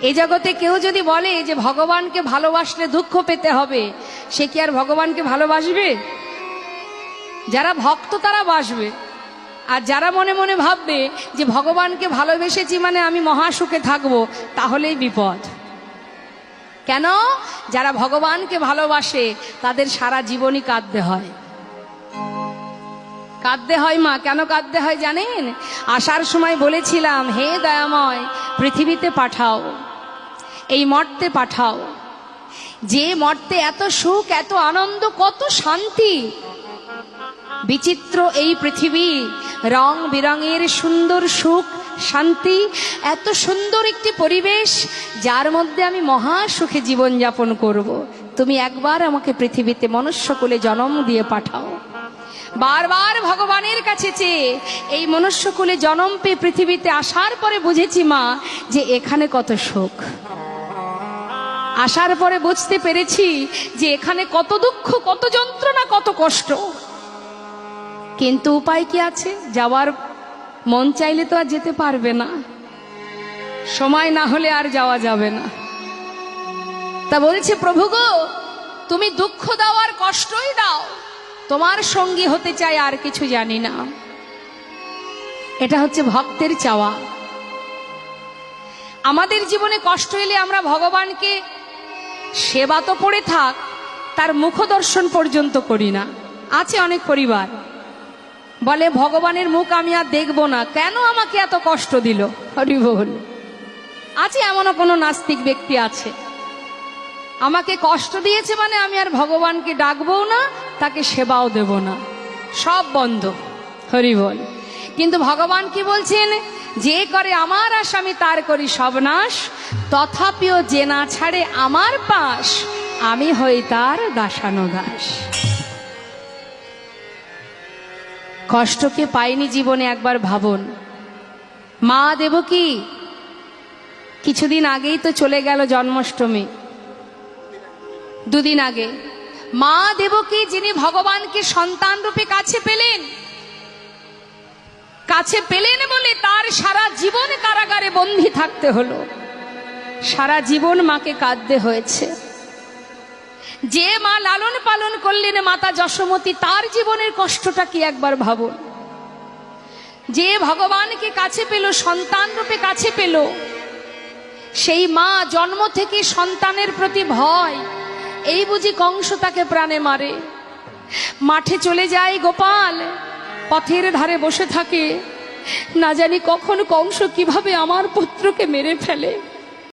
এই জগতে কেউ যদি বলে যে ভগবানকে ভালোবাসলে দুঃখ পেতে হবে, সে কি আর ভগবানকে ভালোবাসবে? যারা ভক্ত তারা বাসবে, আর যারা মনে মনে ভাববে যে ভগবানকে ভালোবেসেছি মানে আমি মহাসুখে থাকবো, তাহলেই বিপদ। কেন? যারা ভগবানকে ভালোবাসে তাদের সারা জীবনই কাঁদতে হয়। কাঁদতে হয় মা, কেন কাঁদতে হয় জানেন? আসার সময় বলেছিলাম, হে দয়াময়, পৃথিবীতে পাঠাও, এই মর্তে পাঠাও, যে মর্তে এত সুখ, এত আনন্দ, কত শান্তি, বিচিত্র এই পৃথিবী, রং বেরঙের সুন্দর সুখ শান্তি, এত সুন্দর একটি পরিবেশ, যার মধ্যে আমি মহা সুখে জীবনযাপন করব। তুমি একবার আমাকে পৃথিবীতে মনুষ্যকুলে জন্ম দিয়ে পাঠাও। বারবার ভগবানের কাছে চেয়ে এই মনুষ্যকুলে জন্ম পেয়ে পৃথিবীতে আসার পরে বুঝেছি মা, যে এখানে কত সুখ। আসার পরে বুঝতে পেরেছি যে এখানে কত দুঃখ, কত যন্ত্রণা, কত কষ্ট। কিন্তু উপায় কি আছে? যাওয়ার মন চাইলে তো আর যেতে পারবে না, সময় না হলে আর যাওয়া যাবে না। তা বলছে, প্রভু গো, তুমি দুঃখ দাও আর কষ্টই দাও, তোমার সঙ্গী হতে চাই, আর কিছু জানি না। এটা হচ্ছে ভক্তের চাওয়া। আমাদের জীবনে কষ্ট এলে আমরা ভগবানকে, সেবা তো পড়ে থাক, তার মুখ দর্শন পর্যন্ত করি না। আছে অনেক পরিবার বলে ভগবানের মুখ আমি আর দেখবো না, কেন আমাকে এত কষ্ট দিল। হরি বল। আছে এমনও কোনো নাস্তিক ব্যক্তি আছে, আমাকে কষ্ট দিয়েছে মানে আমি আর ভগবানকে ডাকবো না, তাকে সেবাও দেব না, সব বন্ধ। হরি বল। কিন্তু ভগবান কি বলছেন? যে করে আমার আশ আমি তার করি সর্বনাশ, তথাপিও যে না ছাড়ে আমার পাশ, আমি হই তার দাসানুদাস। কষ্টকে পাইনি জীবনে, একবার ভাবুন। মা দেবকী কিছুদিন আগেই তো চলে গেল, জন্মাষ্টমী, দুদিন আগে। মা দেবকী যিনি ভগবানকে সন্তান রূপে কাছে পেলেন, কাছে পেলেন বলে তার সারা জীবন কারাগারে বন্দী থাকতে হলো, সারা জীবন মাকে কাঁদতে হয়েছে। যে মা লালন পালন করলেন মাতা যশোমতী, তার জীবনের কষ্টটা কি একবার ভাবুন। যে ভগবানকে কাছে পেল, সন্তান রূপে কাছে পেল, সেই মা জন্ম থেকে সন্তানের প্রতি ভয়, এই বুঝি কংস তাকে প্রাণে মারে। মাঠে চলে যায় গোপাল, পথের ধারে বসে থাকে, না জানি কখন কংস কিভাবে আমার পুত্রকে মেরে ফেলে।